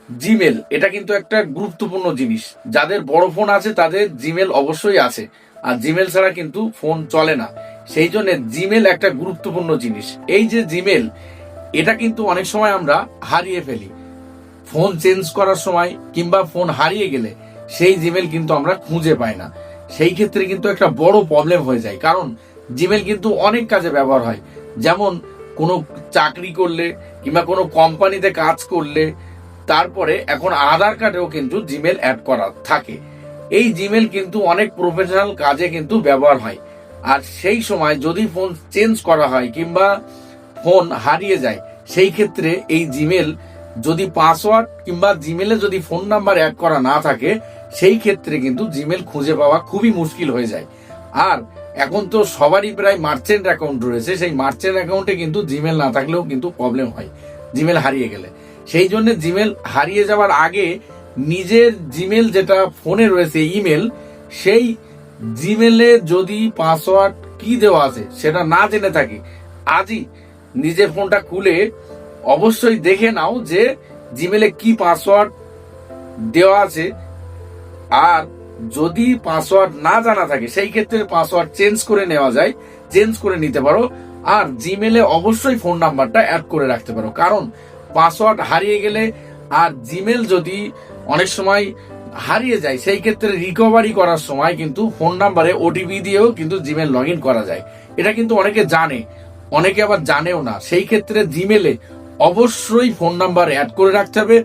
Gmail এটা কিন্তু একটা গুরুত্বপূর্ণ জিনিস। যাদের বড় ফোন আছে তাদের জিমেল অবশ্যই আছে, আর জিমেল ছাড়া কিন্তু ফোন চলে না। সেই জন্য জিমেল একটা গুরুত্বপূর্ণ জিনিস। এই যে জিমেল, এটা কিন্তু অনেক সময় আমরা হারিয়ে ফেলি। ফোন চেঞ্জ করার সময় কিংবা ফোন হারিয়ে গেলে সেই জিমেল কিন্তু আমরা খুঁজে পাই না। সেই ক্ষেত্রে কিন্তু একটা বড় প্রবলেম হয়ে যায়, কারণ জিমেল কিন্তু অনেক কাজে ব্যবহার হয়। যেমন কোনো চাকরি করলে কিংবা কোনো কোম্পানিতে কাজ করলে, তারপরে এখন আধার কার্ডেও কিন্তু জিমেল অ্যাড করা থাকে। এই জিমেল কিন্তু অনেক প্রফেশনাল কাজে কিন্তু ব্যবহার হয়। আর সেই সময় যদি ফোন চেঞ্জ করা হয় কিংবা ফোন হারিয়ে যায়, সেই ক্ষেত্রে এই জিমেল যদি পাসওয়ার্ড কিংবা জিমেলে যদি ফোন নাম্বার অ্যাড করা না থাকে, সেই ক্ষেত্রে কিন্তু জিমেল খুঁজে পাওয়া খুবই মুশকিল হয়ে যায়। আর এখন তো সবারই প্রায় মার্চেন্ট অ্যাকাউন্ট রয়েছে, সেই মার্চেন্ট অ্যাকাউন্টে কিন্তু জিমেল না থাকলেও কিন্তু প্রবলেম হয় জিমেল হারিয়ে গেলে। সেই জন্য জিমেল হারিয়ে যাওয়ার আগে নিজের জিমেল যেটা ফোনে রয়েছে ইমেল, সেই জিমেলে যদি পাসওয়ার্ড কি দেওয়া আছে সেটা না জেনে থাকি, আজই নিজের ফোনটা খুলে অবশ্যই দেখে নাও যে জিমেলে কি পাসওয়ার্ড দেওয়া আছে। আর যদি পাসওয়ার্ড না জানা থাকে সেই ক্ষেত্রে পাসওয়ার্ড চেঞ্জ করে নেওয়া যায়, চেঞ্জ করে নিতে পারো। আর জিমেলে অবশ্যই ফোন নাম্বারটা অ্যাড করে রাখতে পারো, কারণ পাসওয়ার্ড হারিয়ে গেলে আর জিমেল যদি অনেক সময় হারিয়ে যায়, সেই ক্ষেত্রে রিকভারি করার সময় কিন্তু ফোন নাম্বারে ওটিপি দিয়েও কিন্তু জিমেল লগ ইন করা যায়। এটা কিন্তু অনেকে জানে, অনেকে আবার জানেও না। সেই ক্ষেত্রে জিমেলে অবশ্যই ফোন নাম্বার অ্যাড করে রাখতে হবে।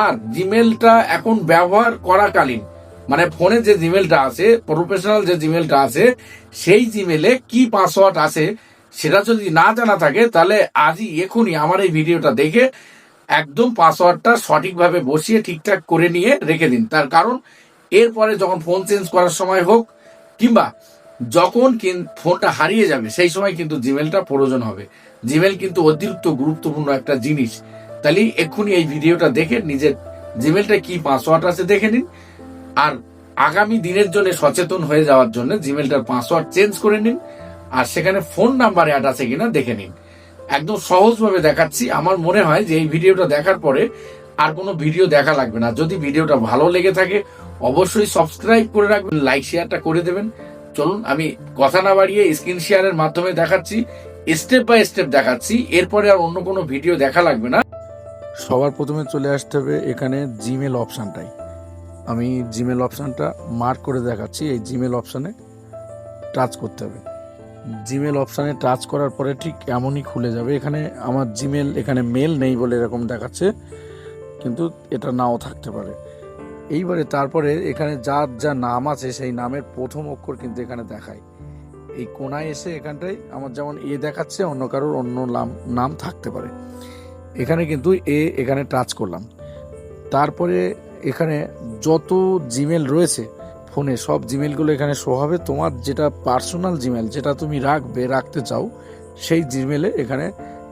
আর জিমেলটা এখন ব্যবহার করাকালীন, মানে ফোনে যে জিমেলটা আছে, প্রফেশনাল যে জিমেলটা আছে, সেই জিমেলে কি পাসওয়ার্ড আছে সেটা যদি না জানা থাকে, তাহলে আজই এখনই আমার এই ভিডিওটা দেখে একদম পাসওয়ার্ডটা সঠিকভাবে বসিয়ে ঠিকঠাক করে নিয়ে রেখে দিন। তার কারণ এরপরে যখন ফোন চেঞ্জ করার সময় হোক কিংবা যখন ফোনটা হারিয়ে যাবে, সেই সময় কিন্তু জিমেলটা প্রয়োজন হবে। জিমেল কিন্তু অতিরিক্ত গুরুত্বপূর্ণ একটা জিনিস। তাহলে এক্ষুনি এই ভিডিওটা দেখে নিজের জিমেলটা কি পাসওয়ার্ড আছে দেখে নিন। আর আগামী দিনের জন্য সচেতন হয়ে যাওয়ার জন্য জিমেলটার পাসওয়ার্ড চেঞ্জ করে নিন। আর সেখানে ফোন নাম্বার অ্যাড আছে কিনা দেখে নিন। একদম সহজভাবে দেখাচ্ছি। আমার মনে হয় যে এই ভিডিওটা দেখার পরে আর কোনো ভিডিও দেখা লাগবে না। যদি ভিডিওটা ভালো লেগে থাকে অবশ্যই সাবস্ক্রাইব করে রাখবেন, লাইক শেয়ারটা করে দেবেন। চলুন আমি কথা না বাড়িয়ে স্ক্রিন শেয়ারের মাধ্যমে দেখাচ্ছি, স্টেপ বাই স্টেপ দেখাচ্ছি। এরপরে আর অন্য কোনো ভিডিও দেখা লাগবে না। সবার প্রথমে চলে আসতে হবে এখানে জিমেল অপশানটাই। আমি জিমেল অপশানটা মার্ক করে দেখাচ্ছি। এই জিমেল অপশানে টাচ করতে হবে। জিমেল অপশানে টাচ করার পরে ঠিক এমনই খুলে যাবে। এখানে আমার জিমেল এখানে মেল নেই বলে এরকম দেখাচ্ছে, কিন্তু এটা নাও থাকতে পারে। এইবারে তারপরে এখানে যার যা নাম আছে সেই নামের প্রথম অক্ষর কিন্তু এখানে দেখায়। এই কোনায় এসে এখানটায় আমার যেমন এ দেখাচ্ছে, অন্য কারোর অন্য নাম থাকতে পারে। এখানে কিন্তু এখানে টাচ করলাম। তারপরে এখানে যত জিমেল রয়েছে ফোনে, সব জিমেলগুলো এখানে শো হবে। তোমার যেটা পার্সোনাল জিমেল, যেটা তুমি রাখতে চাও, সেই জিমেলে এখানে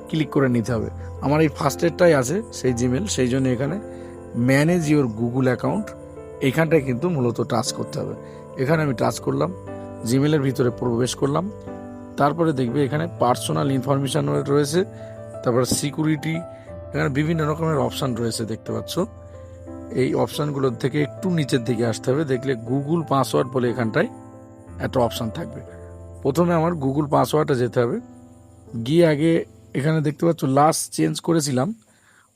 ক্লিক করে নিতে হবে। আমার এই ফার্স্টেরটাই আছে সেই জিমেল, সেই জন্য এখানে ম্যানেজ ইওর গুগল অ্যাকাউন্ট এইখানটায় কিন্তু মূলত টাচ করতে হবে। এখানে আমি টাচ করলাম, জিমেলের ভিতরে প্রবেশ করলাম। তারপরে দেখবে এখানে পার্সোনাল ইনফরমেশান রয়েছে, তারপর সিকিউরিটি, এখানে বিভিন্ন রকমের অপশান রয়েছে দেখতে পাচ্ছ। এই অপশানগুলোর থেকে একটু নিচের দিকে আসতে হবে, দেখলে গুগল পাসওয়ার্ড বলে এখানটায় একটা অপশান থাকবে। প্রথমে আমার গুগল পাসওয়ার্ডে যেতে হবে। গিয়ে আগে এখানে দেখতে পাচ্ছ লাস্ট চেঞ্জ করেছিলাম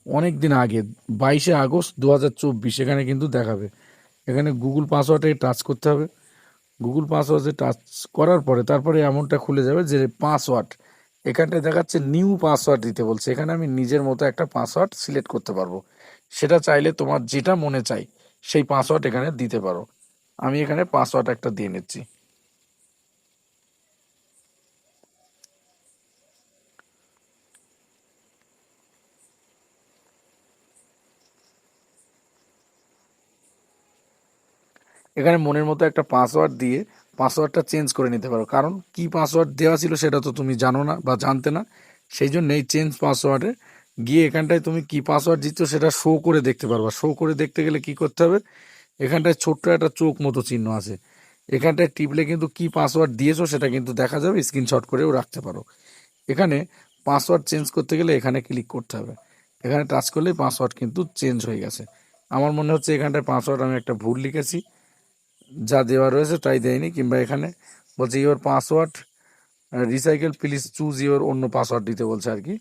অনেক দিন আগে, 22শে আগস্ট 2024, এখানে কিন্তু দেখাবে। এখানে গুগল পাসওয়ার্ডে টাচ করতে হবে। গুগল পাসওয়ার্ডে টাচ করার পরে তারপরে এমনটা খুলে যাবে যে পাসওয়ার্ড, এখানটায় দেখাচ্ছে নিউ পাসওয়ার্ড দিতে বলছে। এখানে আমি নিজের মতো একটা পাসওয়ার্ড সিলেক্ট করতে পারবো। সেটা চাইলে তোমার যেটা মনে চাই সেই পাসওয়ার্ড এখানে দিতে পারো। আমি এখানে পাসওয়ার্ড একটা দিয়ে নিচ্ছি। এখানে মনের মতো একটা পাসওয়ার্ড দিয়ে পাসওয়ার্ডটা চেঞ্জ করে নিতে পারো, কারণ কি পাসওয়ার্ড দেওয়া ছিল সেটা তো তুমি জানো না বা জানতে না। সেই জন্য এই চেঞ্জ পাসওয়ার্ডে গিয়ে এখানটায় তুমি কি পাসওয়ার্ড দিচ্ছ সেটা শো করে দেখতে পারবা। শো করে দেখতে গেলে কি করতে হবে, এখানটায় ছোট্ট একটা চোখ মতো চিহ্ন আছে, এখানটায় টিপলে কিন্তু কি পাসওয়ার্ড দিয়েছো সেটা কিন্তু দেখা যাবে, স্ক্রিনশট করেও রাখতে পারো। এখানে পাসওয়ার্ড চেঞ্জ করতে গেলে এখানে ক্লিক করতে হবে। এখানে টাচ করলেই পাসওয়ার্ড কিন্তু চেঞ্জ হয়ে গেছে। আমার মনে হচ্ছে এখানটায় পাসওয়ার্ড আমি একটা ভুল লিখেছি, যা দেওয়া রয়েছে তাই দেয়নি, কিংবা এখানে বলছে your password recycle please choose your অন্য পাসওয়ার্ড দিতে বলছে আর কি।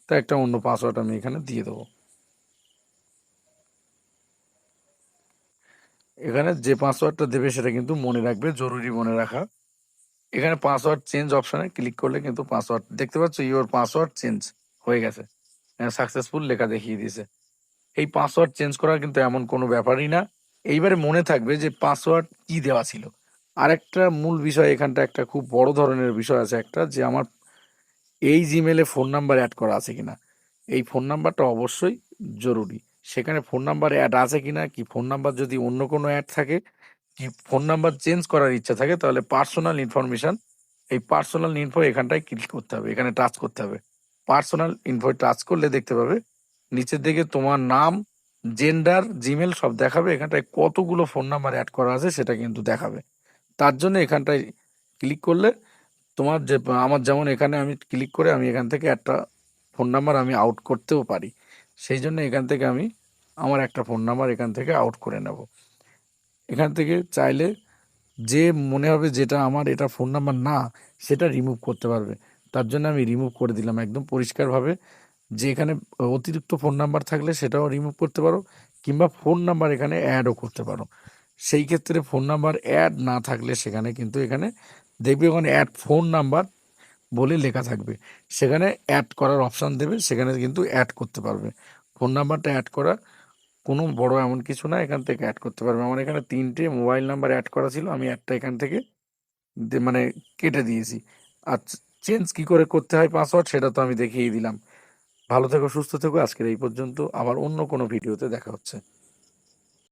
তা একটা অন্য পাসওয়ার্ড আমি এখানে দিয়ে দেবো। এখানে যে পাসওয়ার্ডটা দেবে সেটা কিন্তু মনে রাখবে, জরুরি মনে রাখা। এখানে পাসওয়ার্ড চেঞ্জ অপশনে ক্লিক করলে কিন্তু পাসওয়ার্ড দেখতে পাচ্ছ, ইওর পাসওয়ার্ড চেঞ্জ হয়ে গেছে, সাকসেসফুল লেখা দেখিয়ে দিয়েছে। এই পাসওয়ার্ড চেঞ্জ করার কিন্তু এমন কোনো ব্যাপারই না। এইবারে মনে থাকবে যে পাসওয়ার্ড কি দেওয়া ছিল। আরেকটা মূল বিষয়, এখানটা একটা খুব বড় ধরনের বিষয় আছে একটা, যে আমার এই জিমেলে ফোন নাম্বার অ্যাড করা আছে কিনা। এই ফোন নাম্বারটা অবশ্যই জরুরি। সেখানে ফোন নাম্বার অ্যাড আছে কিনা, কি ফোন নাম্বার যদি অন্য কোনো অ্যাড থাকে, কি ফোন নাম্বার চেঞ্জ করার ইচ্ছা থাকে, তাহলে পার্সোনাল ইনফরমেশন, এই পার্সোনাল ইনফো এখানটায় ক্লিক করতে হবে, এখানে টাচ করতে হবে। পার্সোনাল ইনফো টাচ করলে দেখতে পাবে নিচের দিকে তোমার নাম, জেন্ডার, জিমেল সব দেখাবে। এখানটায় কতগুলো ফোন নাম্বার অ্যাড করা আছে সেটা কিন্তু দেখাবে। তার জন্য এখানটায় ক্লিক করলে তোমার যে, আমার যেমন এখানে আমি ক্লিক করে আমি এখান থেকে একটা ফোন নাম্বার আমি আউট করতেও পারি। সেই জন্য এখান থেকে আমি আমার একটা ফোন নাম্বার এখান থেকে আউট করে নেব। এখান থেকে চাইলে যে মনে হবে যেটা আমার এটা ফোন নাম্বার না, সেটা রিমুভ করতে পারবে। তার জন্য আমি রিমুভ করে দিলাম একদম পরিষ্কারভাবে। যে এখানে অতিরিক্ত ফোন নাম্বার থাকলে সেটাও রিমুভ করতে পারো, কিংবা ফোন নাম্বার এখানে অ্যাডও করতে পারো। সেই ক্ষেত্রে ফোন নাম্বার অ্যাড না থাকলে সেখানে কিন্তু এখানে দেখবে ওখানে অ্যাড ফোন নাম্বার বলে লেখা থাকবে, সেখানে অ্যাড করার অপশান দেবে, সেখানে কিন্তু অ্যাড করতে পারবে। ফোন নাম্বারটা অ্যাড করা কোনো বড় এমন কিছু না, এখান থেকে অ্যাড করতে পারবে। আমার এখানে 3টে মোবাইল নাম্বার অ্যাড করা ছিল, আমি একটা এখান থেকে মানে কেটে দিয়েছি। আর চেঞ্জ কি করে করতে হয় পাসওয়ার্ড সেটা তো আমি দেখিয়ে দিলাম। ভালো থেকো, সুস্থ থেকো। আজকের এই পর্যন্ত, আবার অন্য কোনো ভিডিওতে দেখা হচ্ছে।